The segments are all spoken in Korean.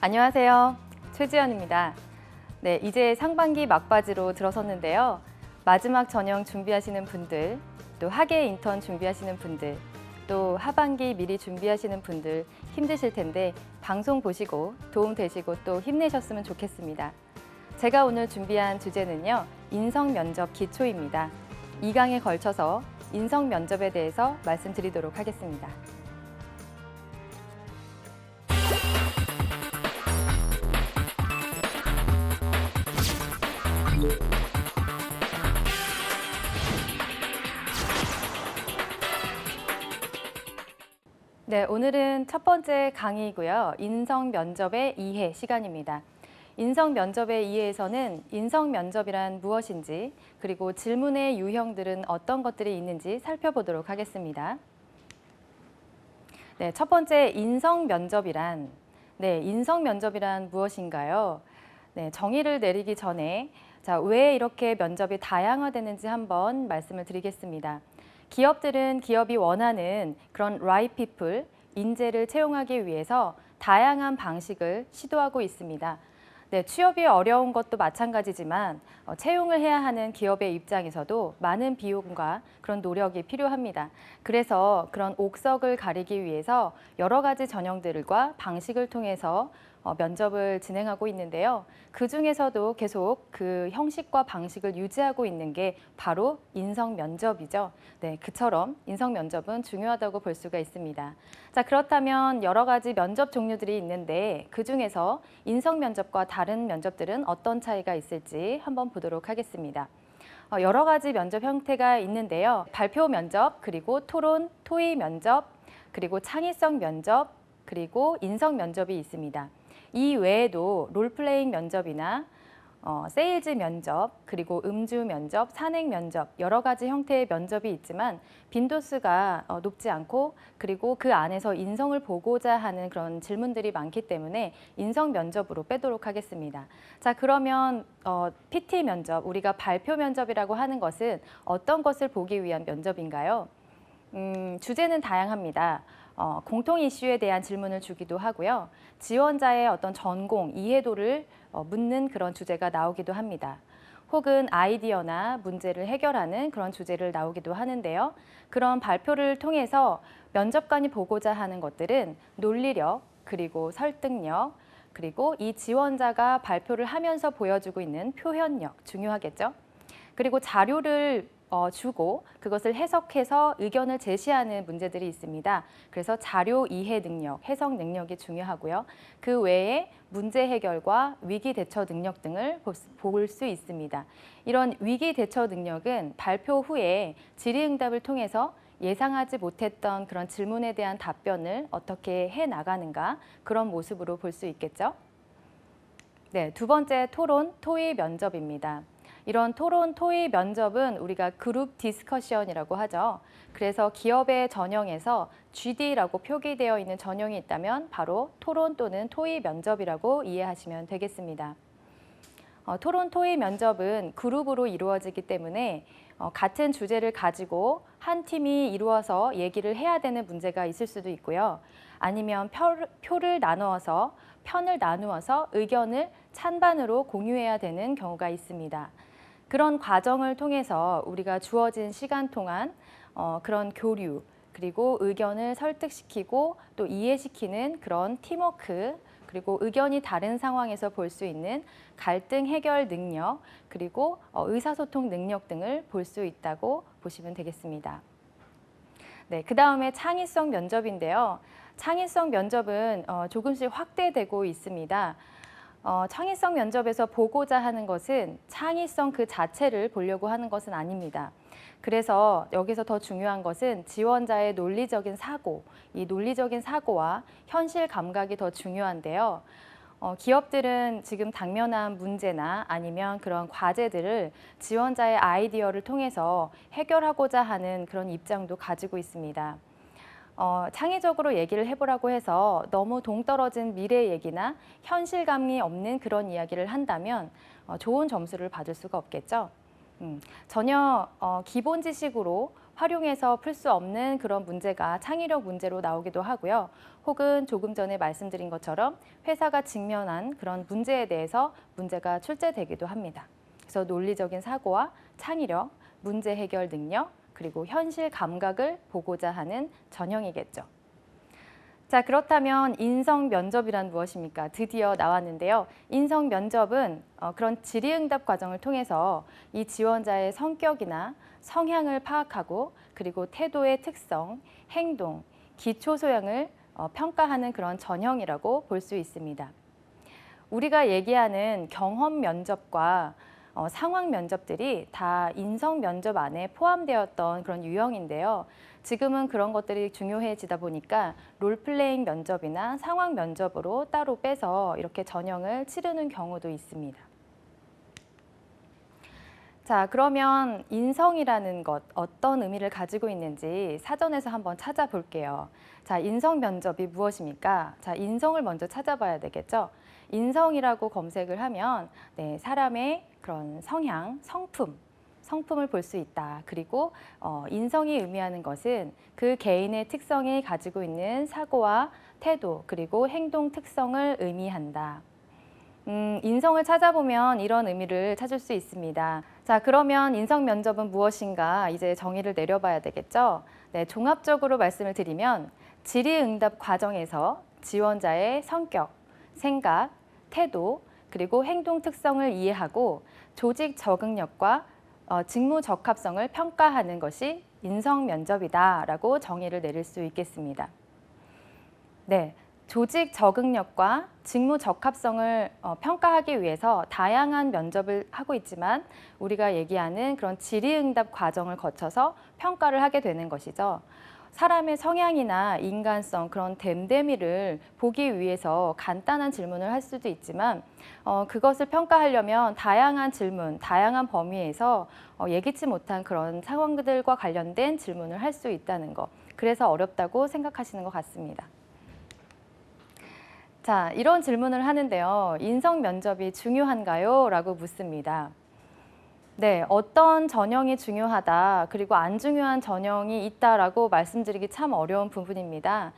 안녕하세요. 최지연입니다. 네, 이제 상반기 막바지로 들어섰는데요. 마지막 전형 준비하시는 분들, 또 학예 인턴 준비하시는 분들, 또 하반기 미리 준비하시는 분들 힘드실 텐데 방송 보시고 도움 되시고 또 힘내셨으면 좋겠습니다. 제가 오늘 준비한 주제는요, 인성 면접 기초입니다. 2강에 걸쳐서 인성 면접에 대해서 말씀드리도록 하겠습니다. 네, 오늘은 첫 번째 강의이고요. 인성 면접의 이해 시간입니다. 인성 면접의 이해에서는 인성 면접이란 무엇인지, 그리고 질문의 유형들은 어떤 것들이 있는지 살펴보도록 하겠습니다. 네, 첫 번째 인성 면접이란 무엇인가요? 네, 정의를 내리기 전에 왜 이렇게 면접이 다양화되는지 한번 말씀을 드리겠습니다. 기업들은 기업이 원하는 그런 right people, 인재를 채용하기 위해서 다양한 방식을 시도하고 있습니다. 네, 취업이 어려운 것도 마찬가지지만 채용을 해야 하는 기업의 입장에서도 많은 비용과 그런 노력이 필요합니다. 그래서 그런 옥석을 가리기 위해서 여러 가지 전형들과 방식을 통해서 면접을 진행하고 있는데요. 그 중에서도 계속 그 형식과 방식을 유지하고 있는 게 바로 인성 면접이죠. 네, 그처럼 인성 면접은 중요하다고 볼 수가 있습니다. 자, 그렇다면 여러 가지 면접 종류들이 있는데 그 중에서 인성 면접과 다른 면접들은 어떤 차이가 있을지 한번 보도록 하겠습니다. 여러 가지 면접 형태가 있는데요. 발표 면접, 그리고 토론, 토의 면접, 그리고 창의성 면접, 그리고 인성 면접이 있습니다. 이 외에도 롤플레잉 면접이나 세일즈 면접, 그리고 음주 면접, 산행 면접 여러 가지 형태의 면접이 있지만 빈도수가 높지 않고 그리고 그 안에서 인성을 보고자 하는 그런 질문들이 많기 때문에 인성 면접으로 빼도록 하겠습니다. 자, 그러면 PT 면접, 우리가 발표 면접이라고 하는 것은 어떤 것을 보기 위한 면접인가요? 주제는 다양합니다. 공통 이슈에 대한 질문을 주기도 하고요. 지원자의 어떤 전공, 이해도를 묻는 그런 주제가 나오기도 합니다. 혹은 아이디어나 문제를 해결하는 그런 주제를 나오기도 하는데요. 그런 발표를 통해서 면접관이 보고자 하는 것들은 논리력, 그리고 설득력, 그리고 이 지원자가 발표를 하면서 보여주고 있는 표현력, 중요하겠죠? 그리고 자료를 주고 그것을 해석해서 의견을 제시하는 문제들이 있습니다. 그래서 자료 이해 능력, 해석 능력이 중요하고요. 그 외에 문제 해결과 위기 대처 능력 등을 볼 수 있습니다. 이런 위기 대처 능력은 발표 후에 질의응답을 통해서 예상하지 못했던 그런 질문에 대한 답변을 어떻게 해 나가는가 그런 모습으로 볼 수 있겠죠. 네, 두 번째 토론, 토의 면접입니다. 이런 토론, 토의 면접은 우리가 그룹 디스커션이라고 하죠. 그래서 기업의 전형에서 GD라고 표기되어 있는 전형이 있다면 바로 토론 또는 토의 면접이라고 이해하시면 되겠습니다. 토론, 토의 면접은 그룹으로 이루어지기 때문에 같은 주제를 가지고 한 팀이 이루어서 얘기를 해야 되는 문제가 있을 수도 있고요. 아니면 편을 나누어서 의견을 찬반으로 공유해야 되는 경우가 있습니다. 그런 과정을 통해서 우리가 주어진 시간 동안 그런 교류, 그리고 의견을 설득시키고 또 이해시키는 그런 팀워크, 그리고 의견이 다른 상황에서 볼 수 있는 갈등 해결 능력, 그리고 의사소통 능력 등을 볼 수 있다고 보시면 되겠습니다. 네, 그 다음에 창의성 면접인데요. 창의성 면접은 조금씩 확대되고 있습니다. 창의성 면접에서 보고자 하는 것은 창의성 그 자체를 보려고 하는 것은 아닙니다. 그래서 여기서 더 중요한 것은 지원자의 논리적인 사고, 이 논리적인 사고와 현실 감각이 더 중요한데요. 기업들은 지금 당면한 문제나 아니면 그런 과제들을 지원자의 아이디어를 통해서 해결하고자 하는 그런 입장도 가지고 있습니다. 창의적으로 얘기를 해보라고 해서 너무 동떨어진 미래 얘기나 현실감이 없는 그런 이야기를 한다면 좋은 점수를 받을 수가 없겠죠. 전혀 기본 지식으로 활용해서 풀 수 없는 그런 문제가 창의력 문제로 나오기도 하고요. 혹은 조금 전에 말씀드린 것처럼 회사가 직면한 그런 문제에 대해서 문제가 출제되기도 합니다. 그래서 논리적인 사고와 창의력, 문제 해결 능력, 그리고 현실 감각을 보고자 하는 전형이겠죠. 자, 그렇다면 인성 면접이란 무엇입니까? 드디어 나왔는데요. 인성 면접은 그런 질의응답 과정을 통해서 이 지원자의 성격이나 성향을 파악하고 그리고 태도의 특성, 행동, 기초 소양을 평가하는 그런 전형이라고 볼 수 있습니다. 우리가 얘기하는 경험 면접과 상황 면접들이 다 인성 면접 안에 포함되었던 그런 유형인데요. 지금은 그런 것들이 중요해지다 보니까 롤플레잉 면접이나 상황 면접으로 따로 빼서 이렇게 전형을 치르는 경우도 있습니다. 자, 그러면 인성이라는 것, 어떤 의미를 가지고 있는지 사전에서 한번 찾아볼게요. 자, 인성 면접이 무엇입니까? 자, 인성을 먼저 찾아봐야 되겠죠? 인성이라고 검색을 하면 사람의 그런 성향, 성품을 볼 수 있다. 그리고 인성이 의미하는 것은 그 개인의 특성이 가지고 있는 사고와 태도, 그리고 행동 특성을 의미한다. 인성을 찾아보면 이런 의미를 찾을 수 있습니다. 자, 그러면 인성 면접은 무엇인가 이제 정의를 내려봐야 되겠죠? 네, 종합적으로 말씀을 드리면 질의응답 과정에서 지원자의 성격, 생각, 태도, 그리고 행동 특성을 이해하고 조직 적응력과 직무 적합성을 평가하는 것이 인성 면접이다라고 정의를 내릴 수 있겠습니다. 네. 조직 적응력과 직무 적합성을 평가하기 위해서 다양한 면접을 하고 있지만 우리가 얘기하는 그런 질의응답 과정을 거쳐서 평가를 하게 되는 것이죠. 사람의 성향이나 인간성, 그런 됨됨이를 보기 위해서 간단한 질문을 할 수도 있지만 그것을 평가하려면 다양한 질문, 다양한 범위에서 예기치 못한 그런 상황들과 관련된 질문을 할 수 있다는 것. 그래서 어렵다고 생각하시는 것 같습니다. 자, 이런 질문을 하는데요. 인성 면접이 중요한가요? 라고 묻습니다. 네, 어떤 전형이 중요하다, 그리고 안 중요한 전형이 있다라고 말씀드리기 참 어려운 부분입니다.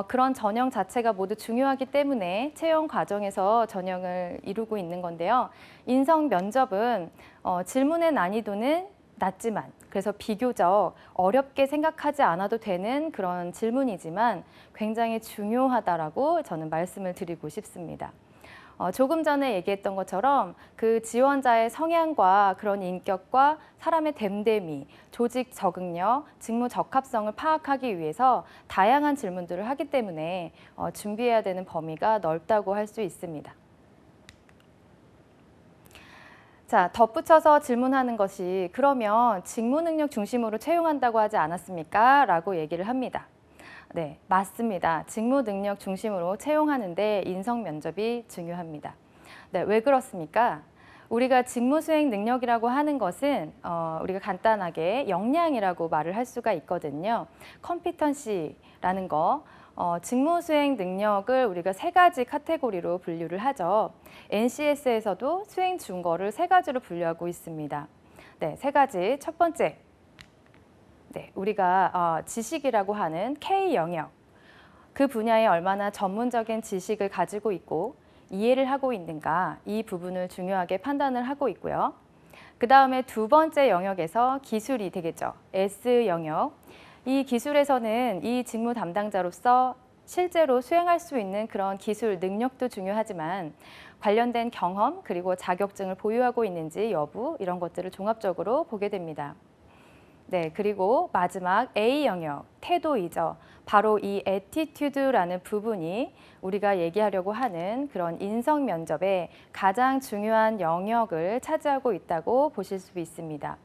그런 전형 자체가 모두 중요하기 때문에 채용 과정에서 전형을 이루고 있는 건데요. 인성 면접은 질문의 난이도는 낮지만 그래서 비교적 어렵게 생각하지 않아도 되는 그런 질문이지만 굉장히 중요하다라고 저는 말씀을 드리고 싶습니다. 조금 전에 얘기했던 것처럼 그 지원자의 성향과 그런 인격과 사람의 됨됨이, 조직 적응력, 직무 적합성을 파악하기 위해서 다양한 질문들을 하기 때문에 준비해야 되는 범위가 넓다고 할 수 있습니다. 자, 덧붙여서 질문하는 것이 그러면 직무 능력 중심으로 채용한다고 하지 않았습니까? 라고 얘기를 합니다. 네, 맞습니다. 직무 능력 중심으로 채용하는데 인성 면접이 중요합니다. 네, 왜 그렇습니까? 우리가 직무 수행 능력이라고 하는 것은 우리가 간단하게 역량이라고 말을 할 수가 있거든요. 컴피턴시라는 거, 직무 수행 능력을 우리가 세 가지 카테고리로 분류를 하죠. NCS에서도 수행 준거를 세 가지로 분류하고 있습니다. 네, 세 가지. 첫 번째, 네, 우리가 지식이라고 하는 K 영역, 그 분야에 얼마나 전문적인 지식을 가지고 있고 이해를 하고 있는가, 이 부분을 중요하게 판단을 하고 있고요. 그 다음에 두 번째 영역에서 기술이 되겠죠. S 영역. 이 기술에서는 이 직무 담당자로서 실제로 수행할 수 있는 그런 기술 능력도 중요하지만 관련된 경험 그리고 자격증을 보유하고 있는지 여부 이런 것들을 종합적으로 보게 됩니다. 네, 그리고 마지막 A 영역, 태도이죠. 바로 이 attitude라는 부분이 우리가 얘기하려고 하는 그런 인성 면접의 가장 중요한 영역을 차지하고 있다고 보실 수 있습니다.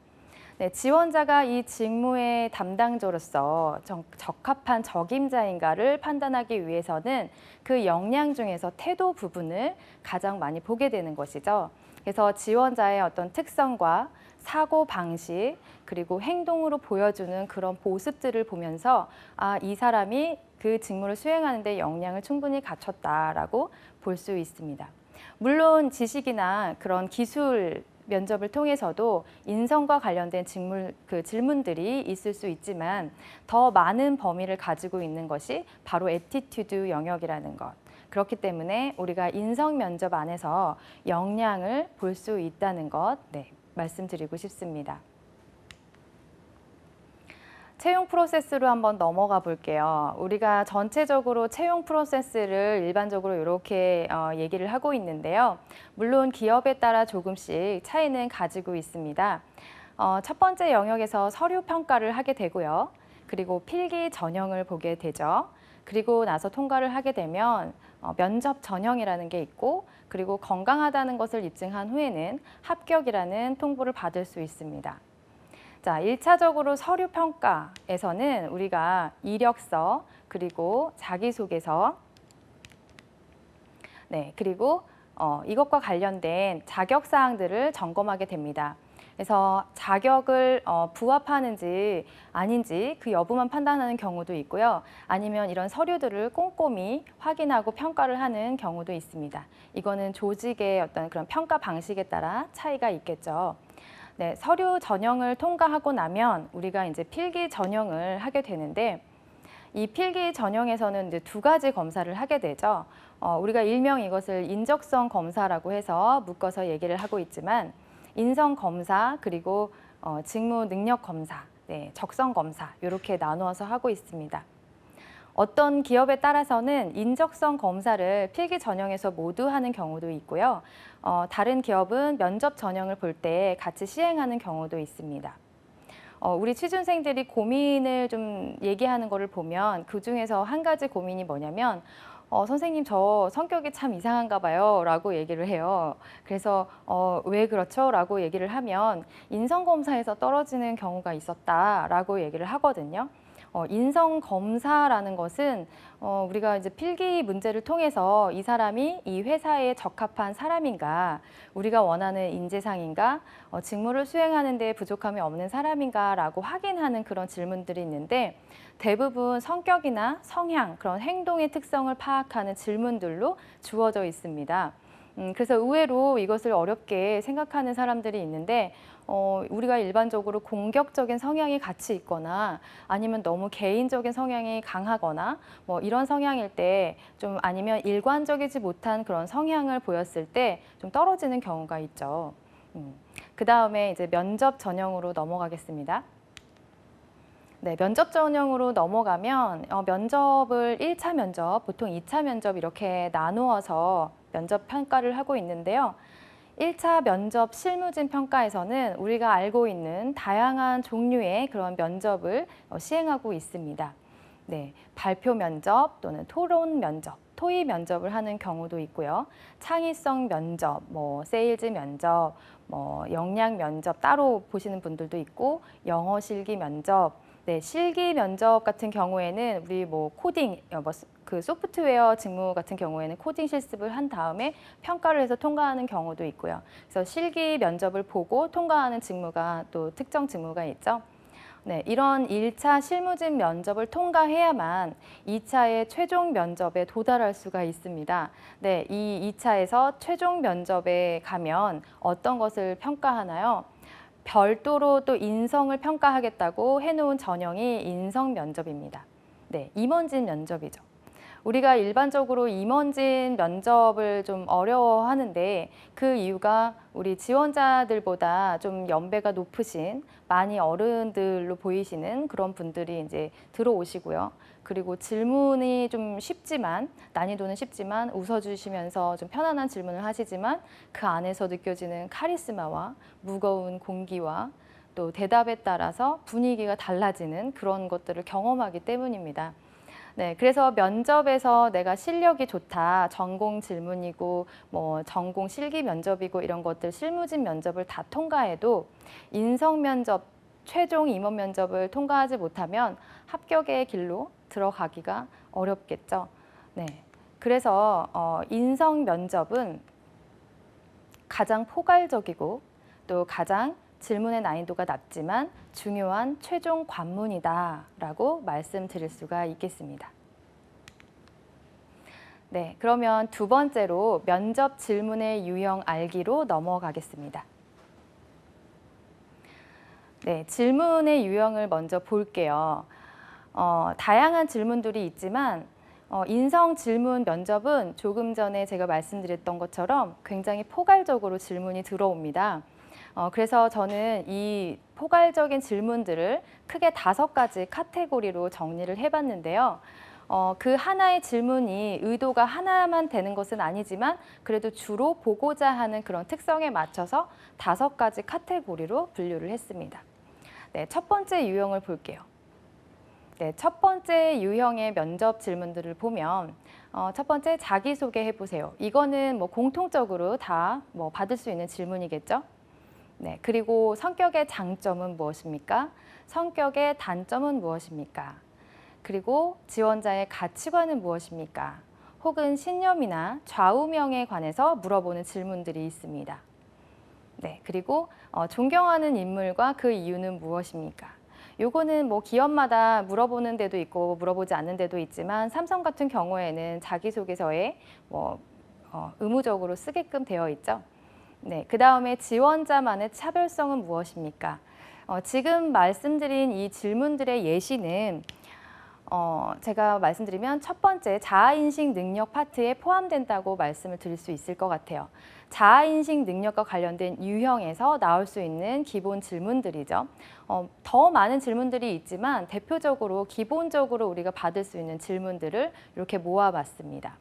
네, 지원자가 이 직무의 담당자로서 적합한 적임자인가를 판단하기 위해서는 그 역량 중에서 태도 부분을 가장 많이 보게 되는 것이죠. 그래서 지원자의 어떤 특성과 사고 방식 그리고 행동으로 보여주는 그런 모습들을 보면서 이 사람이 그 직무를 수행하는 데 역량을 충분히 갖췄다라고 볼 수 있습니다. 물론 지식이나 그런 기술 면접을 통해서도 인성과 관련된 질문들이 있을 수 있지만 더 많은 범위를 가지고 있는 것이 바로 애티튜드 영역이라는 것. 그렇기 때문에 우리가 인성 면접 안에서 역량을 볼 수 있다는 것, 말씀드리고 싶습니다. 채용 프로세스로 한번 넘어가 볼게요. 우리가 전체적으로 채용 프로세스를 일반적으로 이렇게 얘기를 하고 있는데요. 물론 기업에 따라 조금씩 차이는 가지고 있습니다. 첫 번째 영역에서 서류 평가를 하게 되고요. 그리고 필기 전형을 보게 되죠. 그리고 나서 통과를 하게 되면 면접 전형이라는 게 있고, 그리고 건강하다는 것을 입증한 후에는 합격이라는 통보를 받을 수 있습니다. 자, 1차적으로 서류 평가에서는 우리가 이력서, 그리고 자기소개서, 그리고 이것과 관련된 자격 사항들을 점검하게 됩니다. 그래서 자격을 부합하는지 아닌지 그 여부만 판단하는 경우도 있고요. 아니면 이런 서류들을 꼼꼼히 확인하고 평가를 하는 경우도 있습니다. 이거는 조직의 어떤 그런 평가 방식에 따라 차이가 있겠죠. 네, 서류 전형을 통과하고 나면 우리가 이제 필기 전형을 하게 되는데, 이 필기 전형에서는 이제 두 가지 검사를 하게 되죠. 우리가 일명 이것을 인적성 검사라고 해서 묶어서 얘기를 하고 있지만, 인성 검사 그리고 직무 능력 검사, 적성 검사 이렇게 나누어서 하고 있습니다. 어떤 기업에 따라서는 인적성 검사를 필기 전형에서 모두 하는 경우도 있고요. 다른 기업은 면접 전형을 볼 때 같이 시행하는 경우도 있습니다. 우리 취준생들이 고민을 좀 얘기하는 거를 보면 그중에서 한 가지 고민이 뭐냐면 선생님 저 성격이 참 이상한가 봐요 라고 얘기를 해요. 그래서 왜 그렇죠? 라고 얘기를 하면 인성검사에서 떨어지는 경우가 있었다라고 얘기를 하거든요. 인성검사라는 것은 우리가 이제 필기 문제를 통해서 이 사람이 이 회사에 적합한 사람인가, 우리가 원하는 인재상인가, 직무를 수행하는 데 부족함이 없는 사람인가라고 확인하는 그런 질문들이 있는데, 대부분 성격이나 성향, 그런 행동의 특성을 파악하는 질문들로 주어져 있습니다. 그래서 의외로 이것을 어렵게 생각하는 사람들이 있는데, 우리가 일반적으로 공격적인 성향이 같이 있거나 아니면 너무 개인적인 성향이 강하거나 뭐 이런 성향일 때 좀, 아니면 일관적이지 못한 그런 성향을 보였을 때 좀 떨어지는 경우가 있죠. 그 다음에 이제 면접 전형으로 넘어가겠습니다. 네, 면접 전형으로 넘어가면 면접을 1차 면접, 보통 2차 면접 이렇게 나누어서 면접 평가를 하고 있는데요. 1차 면접 실무진 평가에서는 우리가 알고 있는 다양한 종류의 그런 면접을 시행하고 있습니다. 네, 발표 면접 또는 토론 면접, 토의 면접을 하는 경우도 있고요. 창의성 면접, 세일즈 면접, 역량 면접 따로 보시는 분들도 있고, 영어 실기 면접, 실기 면접 같은 경우에는 우리 코딩, 그 소프트웨어 직무 같은 경우에는 코딩 실습을 한 다음에 평가를 해서 통과하는 경우도 있고요. 그래서 실기 면접을 보고 통과하는 직무가 또 특정 직무가 있죠. 네, 이런 1차 실무진 면접을 통과해야만 2차의 최종 면접에 도달할 수가 있습니다. 네, 이 2차에서 최종 면접에 가면 어떤 것을 평가하나요? 별도로 또 인성을 평가하겠다고 해놓은 전형이 인성 면접입니다. 네, 임원진 면접이죠. 우리가 일반적으로 임원진 면접을 좀 어려워하는데 그 이유가 우리 지원자들보다 좀 연배가 높으신 많이 어른들로 보이시는 그런 분들이 이제 들어오시고요. 그리고 질문이 좀 쉽지만, 난이도는 쉽지만 웃어주시면서 좀 편안한 질문을 하시지만 그 안에서 느껴지는 카리스마와 무거운 공기와 또 대답에 따라서 분위기가 달라지는 그런 것들을 경험하기 때문입니다. 네, 그래서 면접에서 내가 실력이 좋다, 전공 질문이고 전공 실기 면접이고 이런 것들 실무진 면접을 다 통과해도 인성 면접, 최종 임원 면접을 통과하지 못하면 합격의 길로 들어가기가 어렵겠죠. 네, 그래서 인성 면접은 가장 포괄적이고 또 가장 질문의 난이도가 낮지만 중요한 최종 관문이다라고 말씀드릴 수가 있겠습니다. 네, 그러면 두 번째로 면접 질문의 유형 알기로 넘어가겠습니다. 네, 질문의 유형을 먼저 볼게요. 다양한 질문들이 있지만 인성 질문 면접은 조금 전에 제가 말씀드렸던 것처럼 굉장히 포괄적으로 질문이 들어옵니다. 그래서 저는 이 포괄적인 질문들을 크게 5가지 카테고리로 정리를 해봤는데요. 그 하나의 질문이 의도가 하나만 되는 것은 아니지만 그래도 주로 보고자 하는 그런 특성에 맞춰서 5가지 카테고리로 분류를 했습니다. 네, 첫 번째 유형을 볼게요. 네, 첫 번째 유형의 면접 질문들을 보면 첫 번째 자기소개 해보세요. 이거는 뭐 공통적으로 다 뭐 받을 수 있는 질문이겠죠. 네, 그리고 성격의 장점은 무엇입니까? 성격의 단점은 무엇입니까? 그리고 지원자의 가치관은 무엇입니까? 혹은 신념이나 좌우명에 관해서 물어보는 질문들이 있습니다. 네, 그리고 존경하는 인물과 그 이유는 무엇입니까? 요거는 뭐 기업마다 물어보는 데도 있고 물어보지 않는 데도 있지만 삼성 같은 경우에는 자기소개서에 뭐 의무적으로 쓰게끔 되어 있죠. 네, 그 다음에 지원자만의 차별성은 무엇입니까? 지금 말씀드린 이 질문들의 예시는 제가 말씀드리면 첫 번째 자아인식 능력 파트에 포함된다고 말씀을 드릴 수 있을 것 같아요. 자아인식 능력과 관련된 유형에서 나올 수 있는 기본 질문들이죠. 더 많은 질문들이 있지만 대표적으로 기본적으로 우리가 받을 수 있는 질문들을 이렇게 모아봤습니다.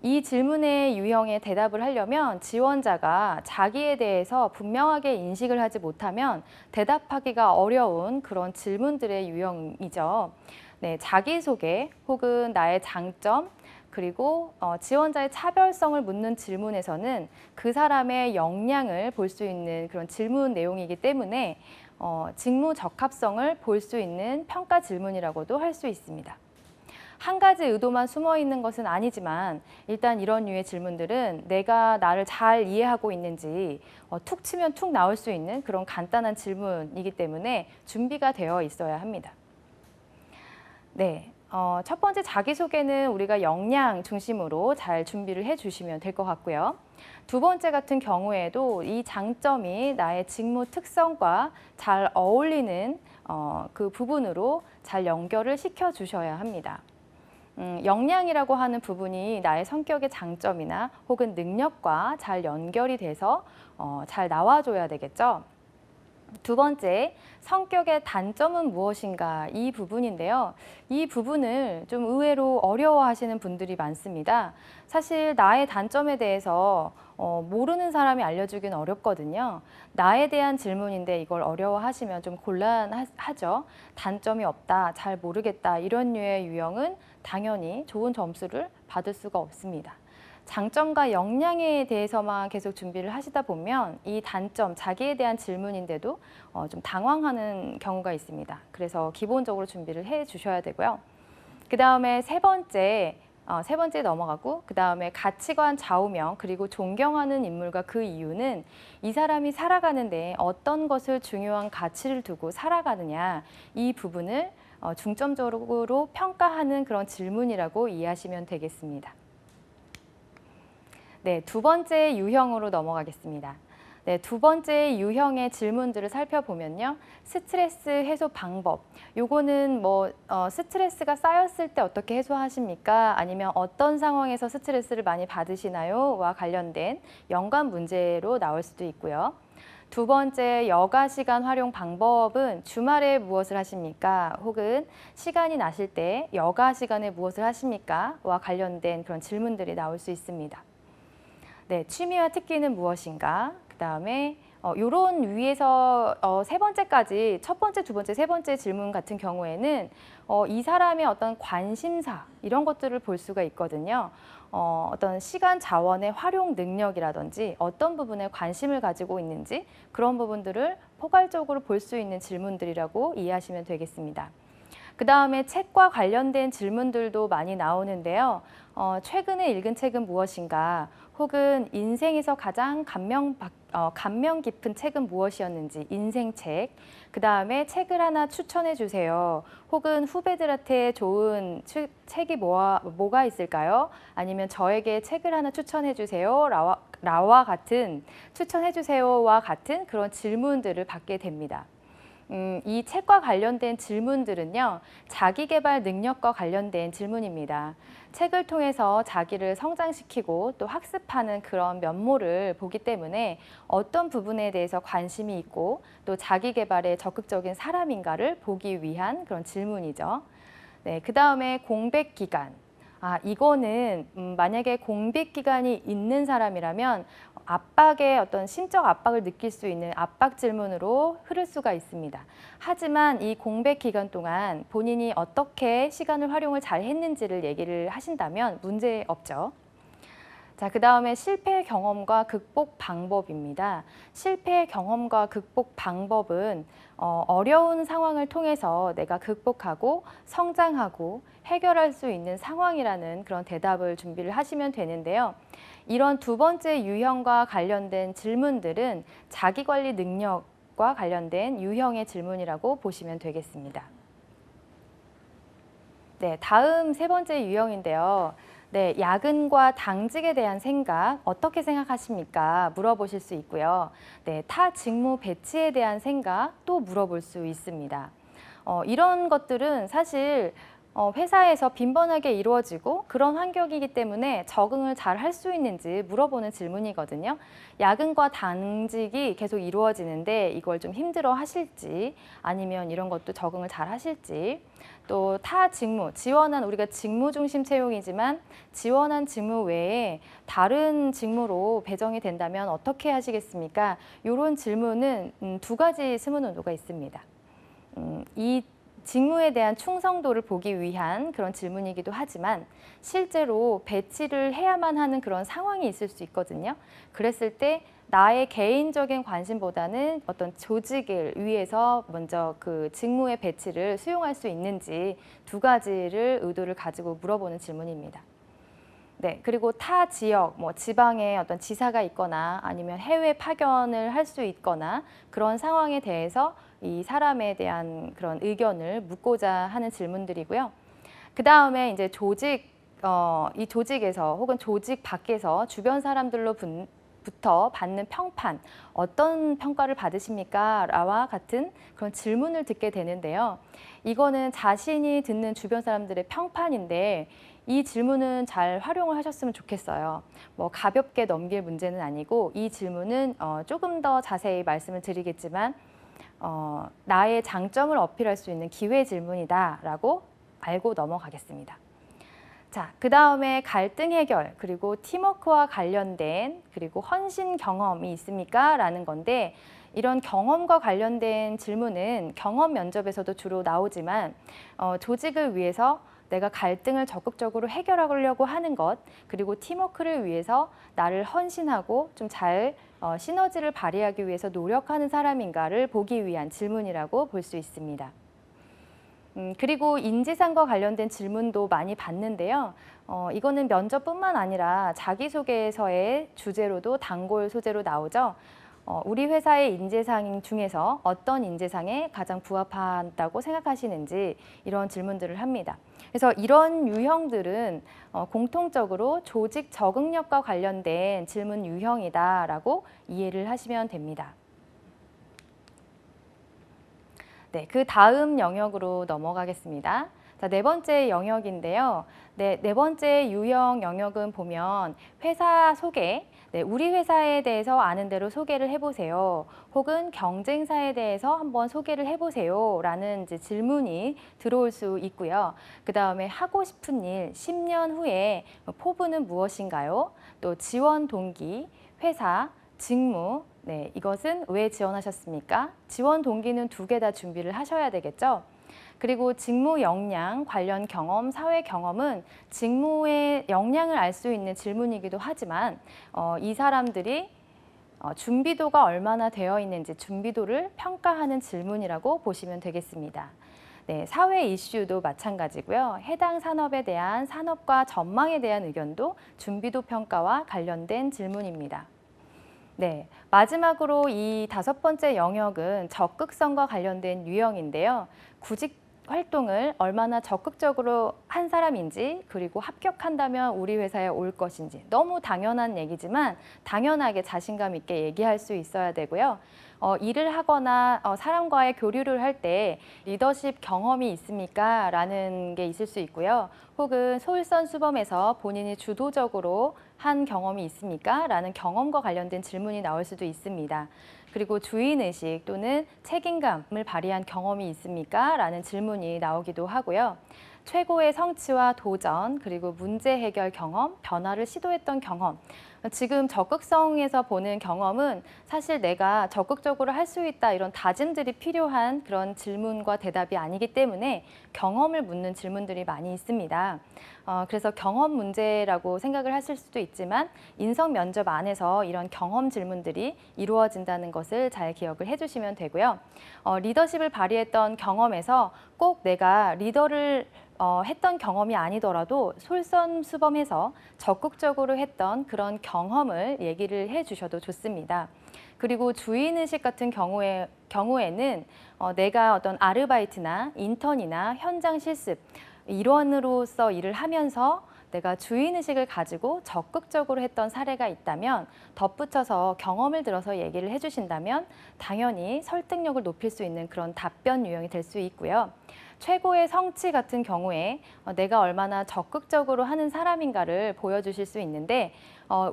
이 질문의 유형에 대답을 하려면 지원자가 자기에 대해서 분명하게 인식을 하지 못하면 대답하기가 어려운 그런 질문들의 유형이죠. 네, 자기소개 혹은 나의 장점, 그리고 지원자의 차별성을 묻는 질문에서는 그 사람의 역량을 볼 수 있는 그런 질문 내용이기 때문에 직무 적합성을 볼 수 있는 평가 질문이라고도 할 수 있습니다. 한 가지 의도만 숨어 있는 것은 아니지만 일단 이런 류의 질문들은 내가 나를 잘 이해하고 있는지 툭 치면 툭 나올 수 있는 그런 간단한 질문이기 때문에 준비가 되어 있어야 합니다. 네, 첫 번째 자기소개는 우리가 역량 중심으로 잘 준비를 해주시면 될 것 같고요. 두 번째 같은 경우에도 이 장점이 나의 직무 특성과 잘 어울리는 그 부분으로 잘 연결을 시켜주셔야 합니다. 역량이라고 하는 부분이 나의 성격의 장점이나 혹은 능력과 잘 연결이 돼서 잘 나와줘야 되겠죠. 두 번째, 성격의 단점은 무엇인가 이 부분인데요. 이 부분을 좀 의외로 어려워하시는 분들이 많습니다. 사실 나의 단점에 대해서 모르는 사람이 알려주기는 어렵거든요. 나에 대한 질문인데 이걸 어려워하시면 좀 곤란하죠. 단점이 없다, 잘 모르겠다 이런 류의 유형은 당연히 좋은 점수를 받을 수가 없습니다. 장점과 역량에 대해서만 계속 준비를 하시다 보면 이 단점, 자기에 대한 질문인데도 좀 당황하는 경우가 있습니다. 그래서 기본적으로 준비를 해 주셔야 되고요. 그 다음에 세 번째 넘어가고 그 다음에 가치관 좌우명 그리고 존경하는 인물과 그 이유는 이 사람이 살아가는데 어떤 것을 중요한 가치를 두고 살아가느냐 이 부분을 중점적으로 평가하는 그런 질문이라고 이해하시면 되겠습니다. 네, 두 번째 유형으로 넘어가겠습니다. 네, 두 번째 유형의 질문들을 살펴보면요. 스트레스 해소 방법. 요거는 뭐 스트레스가 쌓였을 때 어떻게 해소하십니까? 아니면 어떤 상황에서 스트레스를 많이 받으시나요? 와 관련된 연관 문제로 나올 수도 있고요. 두 번째, 여가 시간 활용 방법은 주말에 무엇을 하십니까? 혹은 시간이 나실 때 여가 시간에 무엇을 하십니까? 와 관련된 그런 질문들이 나올 수 있습니다. 네, 취미와 특기는 무엇인가? 그 다음에 요런 위에서 세 번째까지 첫 번째, 두 번째, 세 번째 질문 같은 경우에는 이 사람의 어떤 관심사 이런 것들을 볼 수가 있거든요. 어떤 시간 자원의 활용 능력이라든지 어떤 부분에 관심을 가지고 있는지 그런 부분들을 포괄적으로 볼 수 있는 질문들이라고 이해하시면 되겠습니다. 그 다음에 책과 관련된 질문들도 많이 나오는데요. 최근에 읽은 책은 무엇인가? 혹은 인생에서 가장 감명 깊은 책은 무엇이었는지, 인생책. 그 다음에 책을 하나 추천해 주세요. 혹은 후배들한테 좋은 책이 뭐가 있을까요? 아니면 저에게 책을 하나 추천해 주세요. 라와 같은, 추천해 주세요와 같은 그런 질문들을 받게 됩니다. 이 책과 관련된 질문들은요, 자기계발 능력과 관련된 질문입니다. 책을 통해서 자기를 성장시키고 또 학습하는 그런 면모를 보기 때문에 어떤 부분에 대해서 관심이 있고 또 자기계발에 적극적인 사람인가를 보기 위한 그런 질문이죠. 네, 그 다음에 공백 기간. 이거는 만약에 공백 기간이 있는 사람이라면 압박의 어떤 심적 압박을 느낄 수 있는 압박 질문으로 흐를 수가 있습니다. 하지만 이 공백 기간 동안 본인이 어떻게 시간을 활용을 잘 했는지를 얘기를 하신다면 문제 없죠. 자, 그 다음에 실패 경험과 극복 방법입니다. 실패 경험과 극복 방법은 어려운 상황을 통해서 내가 극복하고 성장하고 해결할 수 있는 상황이라는 그런 대답을 준비를 하시면 되는데요. 이런 두 번째 유형과 관련된 질문들은 자기관리 능력과 관련된 유형의 질문이라고 보시면 되겠습니다. 네, 다음 세 번째 유형인데요. 네, 야근과 당직에 대한 생각 어떻게 생각하십니까? 물어보실 수 있고요. 네, 타 직무 배치에 대한 생각 또 물어볼 수 있습니다. 이런 것들은 사실 회사에서 빈번하게 이루어지고 그런 환경이기 때문에 적응을 잘 할 수 있는지 물어보는 질문이거든요. 야근과 당직이 계속 이루어지는데 이걸 좀 힘들어 하실지 아니면 이런 것도 적응을 잘 하실지 또 타 직무, 우리가 직무 중심 채용이지만 지원한 직무 외에 다른 직무로 배정이 된다면 어떻게 하시겠습니까? 이런 질문은 두 가지 스무 논도가 있습니다. 이 직무에 대한 충성도를 보기 위한 그런 질문이기도 하지만 실제로 배치를 해야만 하는 그런 상황이 있을 수 있거든요. 그랬을 때 나의 개인적인 관심보다는 어떤 조직을 위해서 먼저 그 직무의 배치를 수용할 수 있는지 두 가지를 의도를 가지고 물어보는 질문입니다. 네, 그리고 타 지역, 지방에 어떤 지사가 있거나 아니면 해외 파견을 할 수 있거나 그런 상황에 대해서 이 사람에 대한 그런 의견을 묻고자 하는 질문들이고요. 그 다음에 이제 이 조직에서 혹은 조직 밖에서 주변 사람들로부터 받는 평판, 어떤 평가를 받으십니까? 라와 같은 그런 질문을 듣게 되는데요. 이거는 자신이 듣는 주변 사람들의 평판인데 이 질문은 잘 활용을 하셨으면 좋겠어요. 가볍게 넘길 문제는 아니고 이 질문은 조금 더 자세히 말씀을 드리겠지만 나의 장점을 어필할 수 있는 기회 질문이다라고 알고 넘어가겠습니다. 자, 그 다음에 갈등 해결, 그리고 팀워크와 관련된, 그리고 헌신 경험이 있습니까? 라는 건데 이런 경험과 관련된 질문은 경험 면접에서도 주로 나오지만 조직을 위해서 내가 갈등을 적극적으로 해결하려고 하는 것, 그리고 팀워크를 위해서 나를 헌신하고 좀 잘 시너지를 발휘하기 위해서 노력하는 사람인가를 보기 위한 질문이라고 볼 수 있습니다. 그리고 인지상과 관련된 질문도 많이 받는데요. 이거는 면접뿐만 아니라 자기소개서의 주제로도 단골 소재로 나오죠. 우리 회사의 인재상 중에서 어떤 인재상에 가장 부합한다고 생각하시는지 이런 질문들을 합니다. 그래서 이런 유형들은 공통적으로 조직 적응력과 관련된 질문 유형이다라고 이해를 하시면 됩니다. 네, 그 다음 영역으로 넘어가겠습니다. 자, 네 번째 영역인데요. 네 번째 유형 영역은 보면 회사 소개, 우리 회사에 대해서 아는 대로 소개를 해보세요. 혹은 경쟁사에 대해서 한번 소개를 해보세요. 라는 이제 질문이 들어올 수 있고요. 그 다음에 하고 싶은 일, 10년 후에 포부는 무엇인가요? 또 지원 동기, 회사, 직무, 이것은 왜 지원하셨습니까? 지원 동기는 두 개 다 준비를 하셔야 되겠죠? 그리고 직무 역량, 관련 경험, 사회 경험은 직무의 역량을 알 수 있는 질문이기도 하지만 이 사람들이 준비도가 얼마나 되어 있는지 준비도를 평가하는 질문이라고 보시면 되겠습니다. 네, 사회 이슈도 마찬가지고요. 해당 산업에 대한 산업과 전망에 대한 의견도 준비도 평가와 관련된 질문입니다. 네, 마지막으로 이 5번째 영역은 적극성과 관련된 유형인데요. 구직 활동을 얼마나 적극적으로 한 사람인지, 그리고 합격한다면 우리 회사에 올 것인지, 너무 당연한 얘기지만 당연하게 자신감 있게 얘기할 수 있어야 되고요. 일을 하거나 사람과의 교류를 할 때 리더십 경험이 있습니까? 라는 게 있을 수 있고요. 혹은 솔선수범해서 본인이 주도적으로 한 경험이 있습니까? 라는 경험과 관련된 질문이 나올 수도 있습니다. 그리고 주인의식 또는 책임감을 발휘한 경험이 있습니까? 라는 질문이 나오기도 하고요. 최고의 성취와 도전, 그리고 문제 해결 경험, 변화를 시도했던 경험. 지금 적극성에서 보는 경험은 사실 내가 적극적으로 할 수 있다 이런 다짐들이 필요한 그런 질문과 대답이 아니기 때문에 경험을 묻는 질문들이 많이 있습니다. 그래서 경험 문제라고 생각을 하실 수도 있지만 인성 면접 안에서 이런 경험 질문들이 이루어진다는 것을 잘 기억을 해주시면 되고요. 리더십을 발휘했던 경험에서 꼭 내가 리더를 했던 경험이 아니더라도 솔선수범해서 적극적으로 했던 그런 경험을 얘기를 해주셔도 좋습니다. 그리고 주인의식 같은 경우에는 내가 어떤 아르바이트나 인턴이나 현장 실습, 일원으로서 일을 하면서 내가 주인의식을 가지고 적극적으로 했던 사례가 있다면 덧붙여서 경험을 들어서 얘기를 해주신다면 당연히 설득력을 높일 수 있는 그런 답변 유형이 될 수 있고요. 최고의 성취 같은 경우에 내가 얼마나 적극적으로 하는 사람인가를 보여주실 수 있는데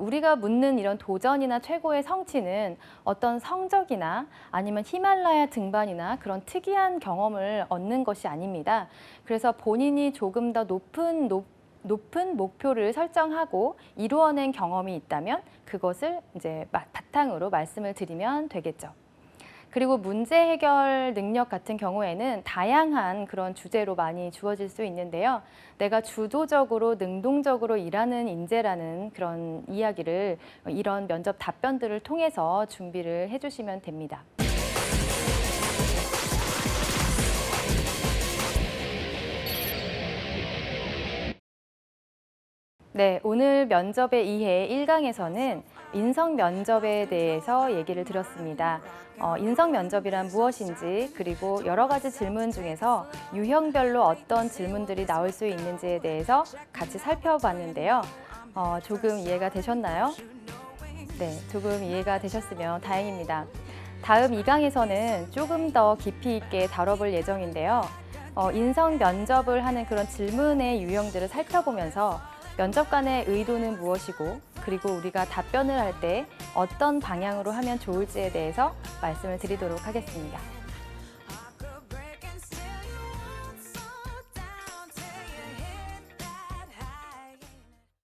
우리가 묻는 이런 도전이나 최고의 성취는 어떤 성적이나 아니면 히말라야 등반이나 그런 특이한 경험을 얻는 것이 아닙니다. 그래서 본인이 조금 더 높은 목표를 설정하고 이루어낸 경험이 있다면 그것을 이제 바탕으로 말씀을 드리면 되겠죠. 그리고 문제 해결 능력 같은 경우에는 다양한 그런 주제로 많이 주어질 수 있는데요. 내가 주도적으로 능동적으로 일하는 인재라는 그런 이야기를 이런 면접 답변들을 통해서 준비를 해주시면 됩니다. 네, 오늘 면접의 이해 1강에서는 인성 면접에 대해서 얘기를 드렸습니다. 인성 면접이란 무엇인지, 그리고 여러 가지 질문 중에서 유형별로 어떤 질문들이 나올 수 있는지에 대해서 같이 살펴봤는데요. 조금 이해가 되셨나요? 네, 조금 이해가 되셨으면 다행입니다. 다음 2강에서는 조금 더 깊이 있게 다뤄볼 예정인데요. 인성 면접을 하는 그런 질문의 유형들을 살펴보면서 면접관의 의도는 무엇이고, 그리고 우리가 답변을 할 때 어떤 방향으로 하면 좋을지에 대해서 말씀을 드리도록 하겠습니다.